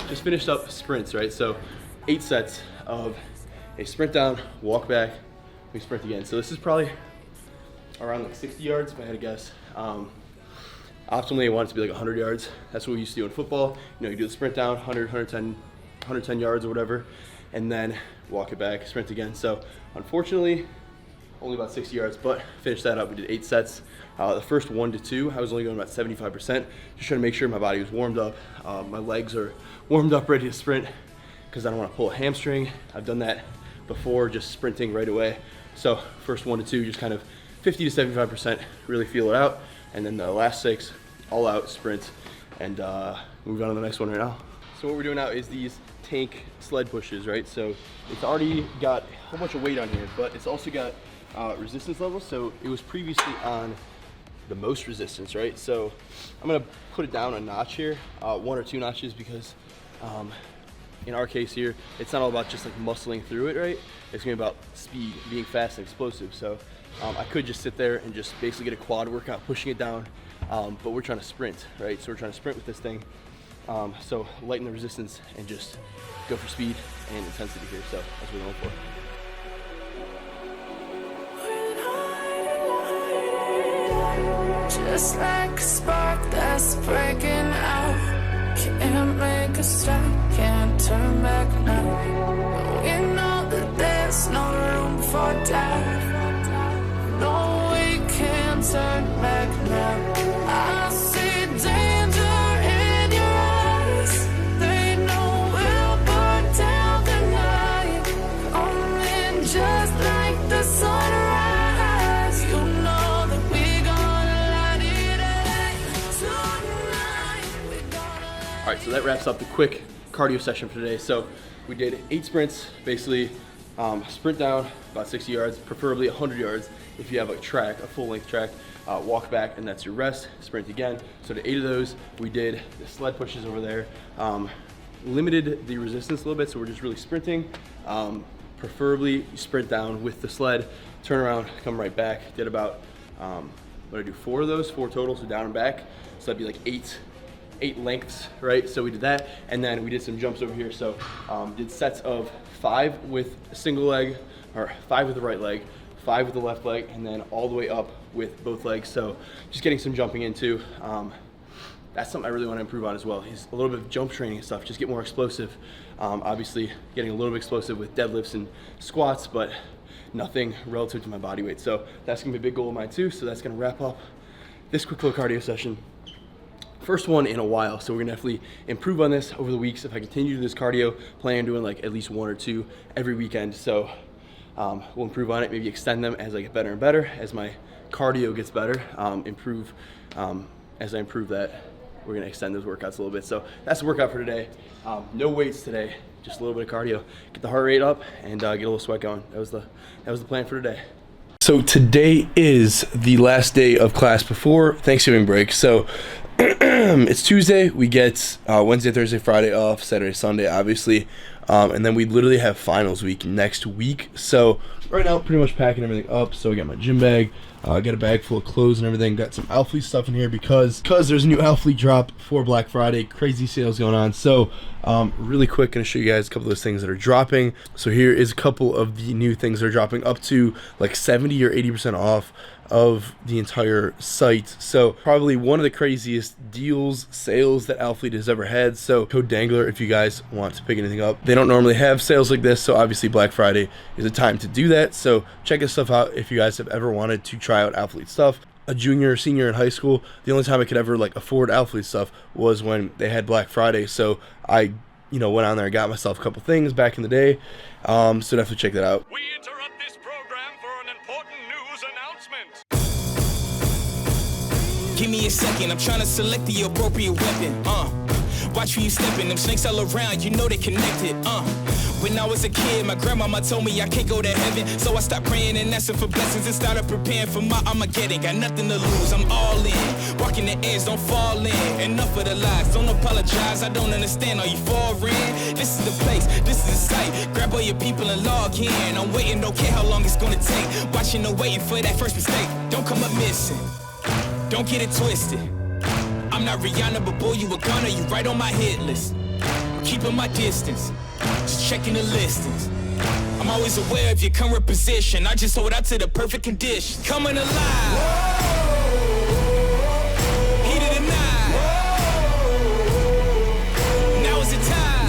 Just finished up sprints, right? So 8 sets of a sprint down, walk back, we sprint again. So this is probably around like 60 yards if I had to guess. Optimally I want it to be like 100 yards. That's what we used to do in football. You know, you do the sprint down, 110 yards or whatever, and then walk it back, sprint again. So unfortunately, only about 60 yards, but finished that up. We did 8 sets. The first 1 to 2, I was only going about 75%, just trying to make sure my body was warmed up. My legs are warmed up, ready to sprint, because I don't want to pull a hamstring. I've done that before, just sprinting right away. So first 1 to 2, just kind of 50 to 75%, really feel it out. And then the last 6, all out sprint, and move on to the next one right now. So what we're doing now is these tank sled pushes, right? So it's already got a whole bunch of weight on here, but it's also got resistance levels. So it was previously on the most resistance, right? So I'm gonna put it down a notch here, 1 or 2 notches, because in our case here, it's not all about just like muscling through it, right? It's gonna be about speed, being fast and explosive. So I could just sit there and just basically get a quad workout pushing it down, but we're trying to sprint, right? So we're trying to sprint with this thing. So lighten the resistance and just go for speed and intensity here. So that's what we're going for. Just like a spark that's breaking out, can't make a stop, can't turn back now. We know that there's no room for doubt. No, we can't turn back now. I see danger in your eyes. They know we'll burn down the night, coming just like the sunrise. You know that we gonna light it up tonight. We gonna. All right, so that wraps up the quick cardio session for today. So we did 8 sprints, basically sprint down about 60 yards, preferably 100 yards if you have a track, a full length track, walk back, and that's your rest, sprint again. So to 8 of those, we did the sled pushes over there, limited the resistance a little bit, so we're just really sprinting. Preferably you sprint down with the sled, turn around, come right back. Did about, what did I do, 4 of those, 4 total, so down and back. So that'd be like 8 lengths, right? So we did that, and then we did some jumps over here. So did sets of 5 with a single leg, or 5 with the right leg, 5 with the left leg, and then all the way up with both legs. So just getting some jumping in too. That's something I really want to improve on as well. Is a little bit of jump training and stuff, just get more explosive. Obviously getting a little bit explosive with deadlifts and squats, but nothing relative to my body weight. So that's gonna be a big goal of mine too. So that's gonna wrap up this quick little cardio session. First one in a while, so we're gonna definitely improve on this over the weeks. If I continue to do this cardio, plan on doing like at least 1 or 2 every weekend. So we'll improve on it, maybe extend them as I get better and better, as my cardio gets better, as I improve that, we're gonna extend those workouts a little bit. So that's the workout for today. No weights today, just a little bit of cardio. Get the heart rate up and get a little sweat going. That was the plan for today. So today is the last day of class before Thanksgiving break. So it's Tuesday, we get Wednesday, Thursday, Friday off, Saturday, Sunday, obviously, and then we literally have finals week next week. So right now, pretty much packing everything up. So I got my gym bag, got a bag full of clothes and everything, got some Alfleet stuff in here because there's a new Alfleet drop for Black Friday, crazy sales going on. So really quick, gonna show you guys a couple of those things that are dropping. So here is a couple of the new things that are dropping, up to like 70 or 80% off of the entire site. So probably one of the craziest deals, sales that Alfleet has ever had. So code Dengler if you guys want to pick anything up. They don't normally have sales like this, so obviously Black Friday is a time to do that. So check this stuff out if you guys have ever wanted to try out Alfleet stuff. A junior or senior in high school, the only time I could ever like afford Alfleet stuff was when they had Black Friday. So I went on there and got myself a couple things back in the day. So definitely check that out. We interrupt this program for an important news announcement. Give me a second, I'm trying to select the appropriate weapon. Watch where you stepping, them snakes all around, you know they connected. When I was a kid, my grandmama told me I can't go to heaven, so I stopped praying and asking for blessings and started preparing for my Armageddon. Got nothing to lose, I'm all in. Walking the edge, don't fall in. Enough of the lies, don't apologize, I don't understand, are you foreign? This is the place, this is the site. Grab all your people and log in. I'm waiting, don't care how long it's gonna take. Watching and waiting for that first mistake. Don't come up missing, don't get it twisted. I'm not Rihanna, but boy, you a gunner, you right on my hit list. Keeping my distance, just checking the listings. I'm always aware of your current position. I just hold out to the perfect condition. Coming alive. Heat of the night. Now is the time.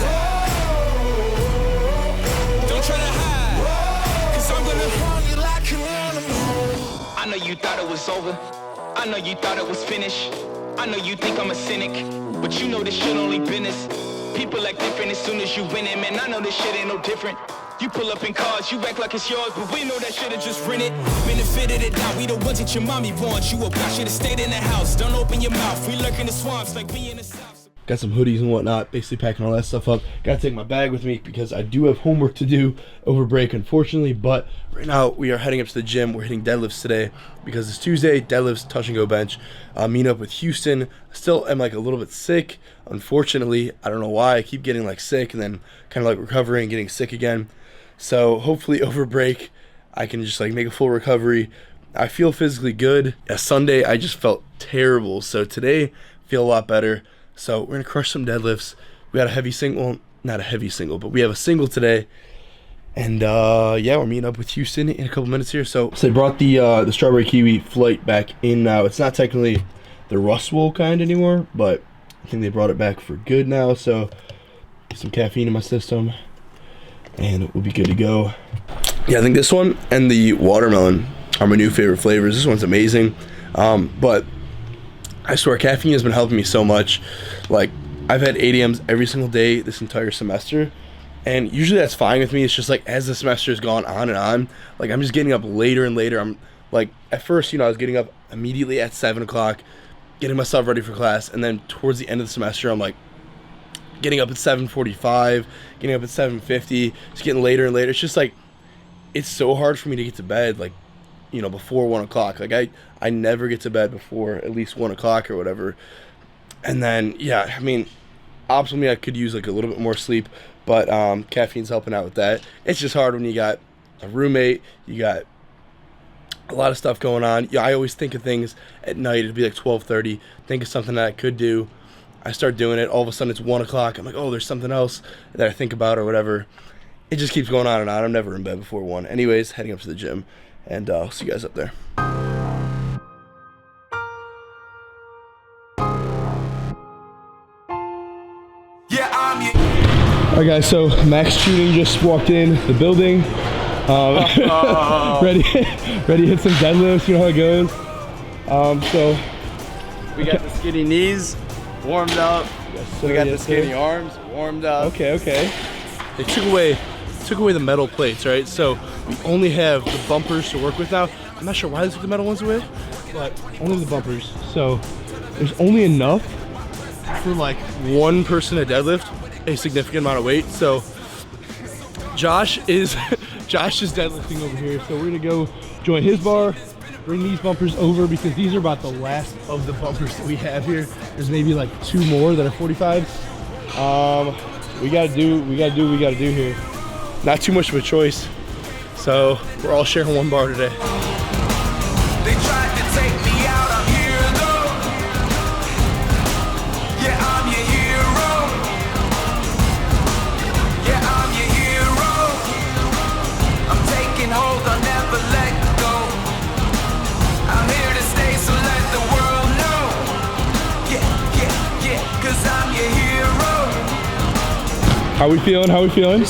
Don't try to hide, 'cause I'm gonna harm you like an animal. I know you thought it was over. I know you thought it was finished. I know you think I'm a cynic, but you know this shit only business. People act different as soon as you win it, man. I know this shit ain't no different. You pull up in cars, you act like it's yours, but we know that shit'll just rent it. Benefit of the doubt, we the ones that your mommy wants. You about should've stayed in the house. Don't open your mouth. We lurk in the swamps like we in the south. Got some hoodies and whatnot, basically packing all that stuff up. Gotta take my bag with me because I do have homework to do over break, unfortunately. But right now we are heading up to the gym. We're hitting deadlifts today because it's Tuesday. Deadlifts, touch and go bench. Meet up with Houston. I still am like a little bit sick, unfortunately. I don't know why. I keep getting like sick and then kind of like recovering and getting sick again. So hopefully over break I can just like make a full recovery. I feel physically good. Sunday I just felt terrible. So today I feel a lot better. So we're gonna crush some deadlifts. We got a heavy single, not a heavy single, but we have a single today. And yeah, we're meeting up with Houston in a couple minutes here. So they brought the strawberry kiwi flight back in now. It's not technically the Rust Bowl kind anymore, but I think they brought it back for good now. So get some caffeine in my system and we'll be good to go. Yeah, I think this one and the watermelon are my new favorite flavors. This one's amazing. But I swear caffeine has been helping me so much. Like I've had 8 a.m.s every single day this entire semester. And usually that's fine with me. It's just like as the semester has gone on and on, like I'm just getting up later and later. I'm like, at first, you know, I was getting up immediately at 7 o'clock, getting myself ready for class. And then towards the end of the semester, I'm like getting up at 7:45, getting up at 7:50, just getting later and later. It's just like, it's so hard for me to get to bed, like, you know, before 1 o'clock. Like I never get to bed before at least 1 o'clock or whatever. And then, yeah, I mean, optimally I could use like a little bit more sleep, but caffeine's helping out with that. It's just hard when you got a roommate, you got a lot of stuff going on. Yeah, I always think of things at night. It'd be like 12:30, think of something that I could do. I start doing it, all of a sudden it's 1 o'clock. I'm like, oh, there's something else that I think about or whatever. It just keeps going on and on. I'm never in bed before 1. Anyways, heading up to the gym, and I'll see you guys up there. Alright guys, so Max Tuning just walked in the building. Ready to hit some deadlifts, you know how it goes. So we got the skinny knees warmed up. We got the skinny arms warmed up. Okay. They took away the metal plates, right? So we only have the bumpers to work with now. I'm not sure why they took the metal ones away, but only the bumpers. So there's only enough for like one person to deadlift a significant amount of weight. So Josh is just deadlifting over here. So we're gonna go join his bar, bring these bumpers over because these are about the last of the bumpers that we have here. There's maybe like 2 more that are 45s. We gotta do what we gotta do here. Not too much of a choice. So we're all sharing one bar today. They tried to take me out, I'm here though. Yeah, I'm your hero. Yeah, I'm your hero. I'm taking hold, I'll never let go. I'm here to stay, so let the world know. Yeah, 'cause I'm your hero. How we feeling?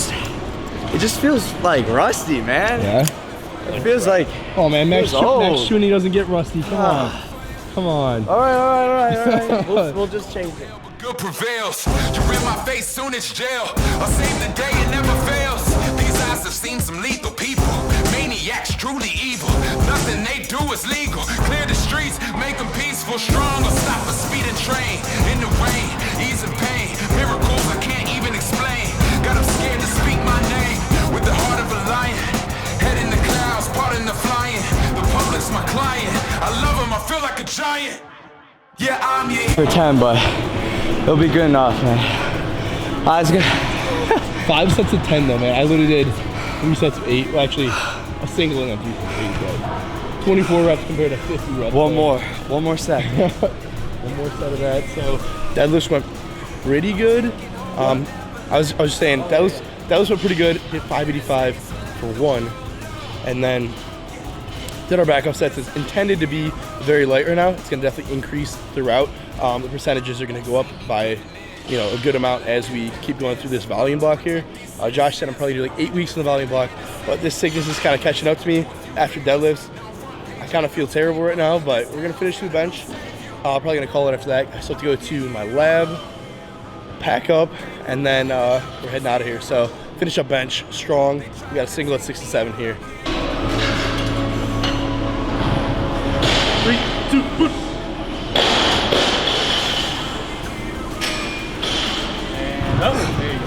It just feels like rusty, man. Yeah. It feels like, Oh man, Max old. Tuning doesn't get rusty. Come on. all right. We'll just change it. Good prevails. You're in my face, soon it's jail. I'll save the day, it never fails. These eyes have seen some lethal people. Maniacs, truly evil. Nothing they do is legal. Clear the streets, make them peaceful, strong, or stop a speeding train. In the rain, easing pain. Miracles I can't even explain. Got them scared to speak my name. With the heart of a lion. Head in the clouds, part in the flying. The public's my client. I love him, I feel like a giant. Yeah, I'm your For 10, but it'll be good enough, man. It's good. 5 sets of 10 though, man. I literally did 3 sets of 8. Well, actually, a single and a 3 sets of 8. But 24 reps compared to 50 reps. One more set. one more set of that. So deadlifts went pretty good. I was just saying deadlifts went pretty good. Hit 585 for one, and then did our backup sets. It's intended to be very light right now. It's gonna definitely increase throughout. The percentages are gonna go up by, you know, a good amount as we keep going through this volume block here. Josh said I'm probably doing like 8 weeks in the volume block, but this sickness is kind of catching up to me after deadlifts. I kind of feel terrible right now, but we're gonna finish through the bench. Probably gonna call it after that. I still have to go to my lab, pack up, and then we're heading out of here. So finish up bench strong. We got a single at 67 here. 3, 2, 1. There you go.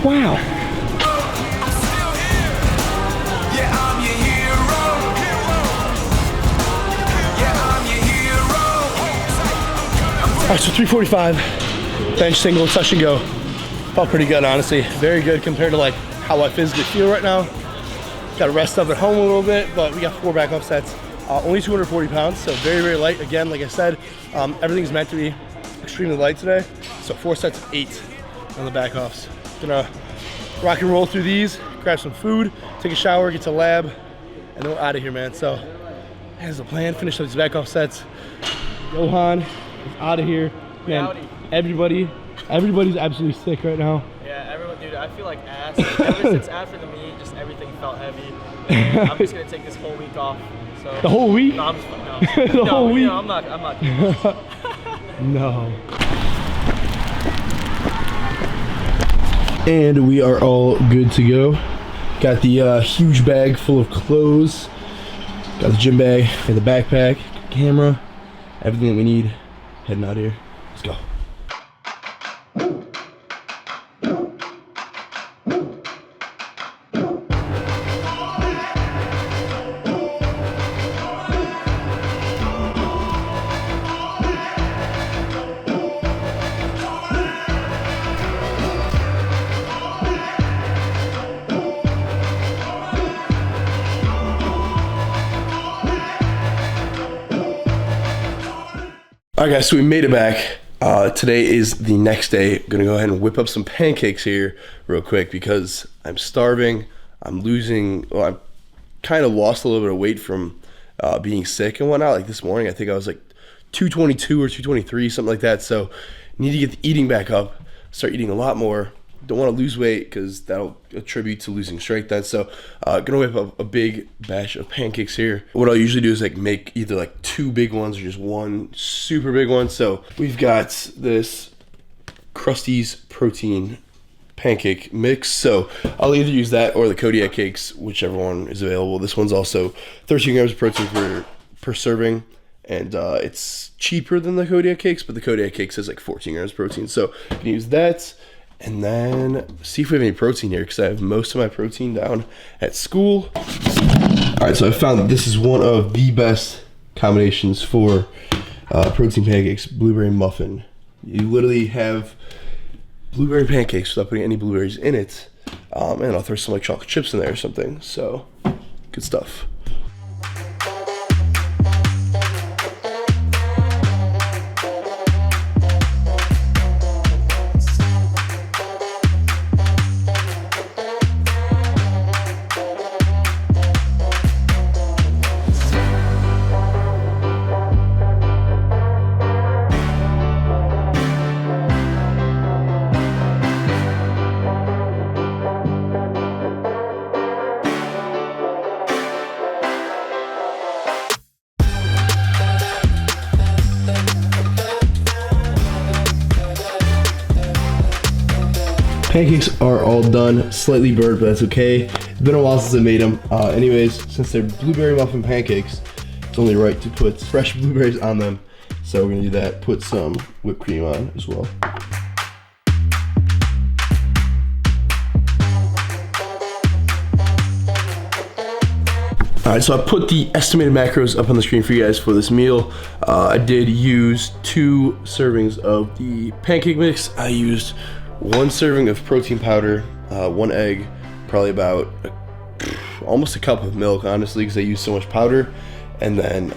Wow. I'm still here. Yeah, I'm your hero. Yeah, I'm your hero. All right, so 345, bench single, touch and go. Felt pretty good, honestly. Very good compared to like how I physically feel right now. Got to rest up at home a little bit, but we got 4 backup sets. Only 240 pounds, so very, very light. Again, like I said, everything's meant to be extremely light today. So 4 sets of 8 on the back offs. Gonna rock and roll through these, grab some food, take a shower, get to the lab, and then we're out of here, man. So that's the plan. Finish up these back off sets. Johan is out of here. Man, everybody's absolutely sick right now. Yeah, everyone, dude, I feel like ass. Ever since after the meet, just everything felt heavy. I'm just gonna take this whole week off. So The whole week? No, I'm just no. The whole week? No, I'm not kidding. No. And we are all good to go. Got the huge bag full of clothes. Got the gym bag, got the backpack, camera, everything that we need. Heading out of here. Let's go. All right, guys, so we made it back. Today is the next day. I'm gonna go ahead and whip up some pancakes here real quick because I'm starving. I'm losing, well, I've kind of lost a little bit of weight from being sick and whatnot. Like this morning, I think I was like 222 or 223, something like that. So need to get the eating back up, start eating a lot more. Don't want to lose weight because that'll attribute to losing strength then. So gonna whip up a big batch of pancakes here. What I'll usually do is like make either like 2 big ones or just 1 super big one. So we've got this Krusty's protein pancake mix. So I'll either use that or the Kodiak cakes, whichever one is available. This one's also 13 grams of protein per serving. And it's cheaper than the Kodiak cakes, but the Kodiak cakes has like 14 grams of protein. So you can use that. And then see if we have any protein here because I have most of my protein down at school. All right, so I found that this is one of the best combinations for protein pancakes, blueberry muffin. You literally have blueberry pancakes without putting any blueberries in it. And I'll throw some like chocolate chips in there or something. So good stuff. Pancakes are all done, slightly burnt, but that's okay. It's been a while since I made them. Anyways, since they're blueberry muffin pancakes, it's only right to put fresh blueberries on them. So we're gonna do that, put some whipped cream on as well. All right, so I put the estimated macros up on the screen for you guys for this meal. I did use 2 servings of the pancake mix. I used 1 serving of protein powder, 1 egg, probably about almost a cup of milk, honestly, because I used so much powder, and then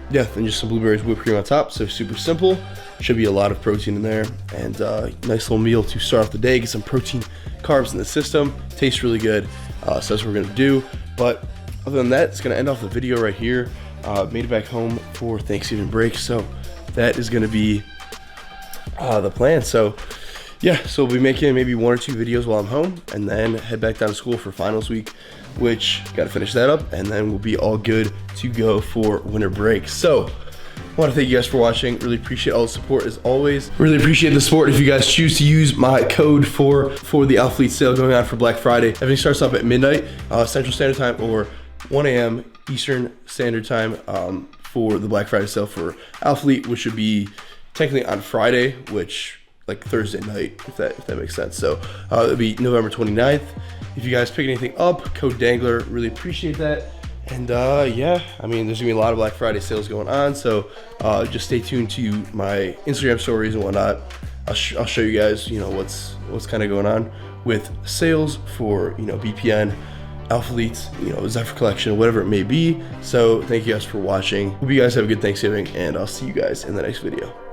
yeah, then just some blueberries, whipped cream on top. So super simple. Should be a lot of protein in there, and nice little meal to start off the day. Get some protein, carbs in the system. Tastes really good. So that's what we're gonna do. But other than that, it's gonna end off the video right here. Made it back home for Thanksgiving break, so that is gonna be the plan. So yeah, so we'll be making maybe 1 or 2 videos while I'm home, and then head back down to school for finals week, which gotta finish that up, and then we'll be all good to go for winter break. So I want to thank you guys for watching. Really appreciate all the support as always. Really appreciate the support if you guys choose to use my code for the Alphalete sale going on for Black Friday. Everything starts up at midnight Central Standard Time or 1 a.m. Eastern Standard Time for the Black Friday sale for Alphalete, which should be technically on Friday, which like Thursday night, if that makes sense. So it'll be November 29th. If you guys pick anything up, code Dengler, really appreciate that. And yeah, I mean, there's gonna be a lot of Black Friday sales going on, so just stay tuned to my Instagram stories and whatnot. I'll show you guys, you know, what's kind of going on with sales for, you know, BPN, Alphaletes, you know, Zephyr Collection, whatever it may be. So thank you guys for watching. Hope you guys have a good Thanksgiving, and I'll see you guys in the next video.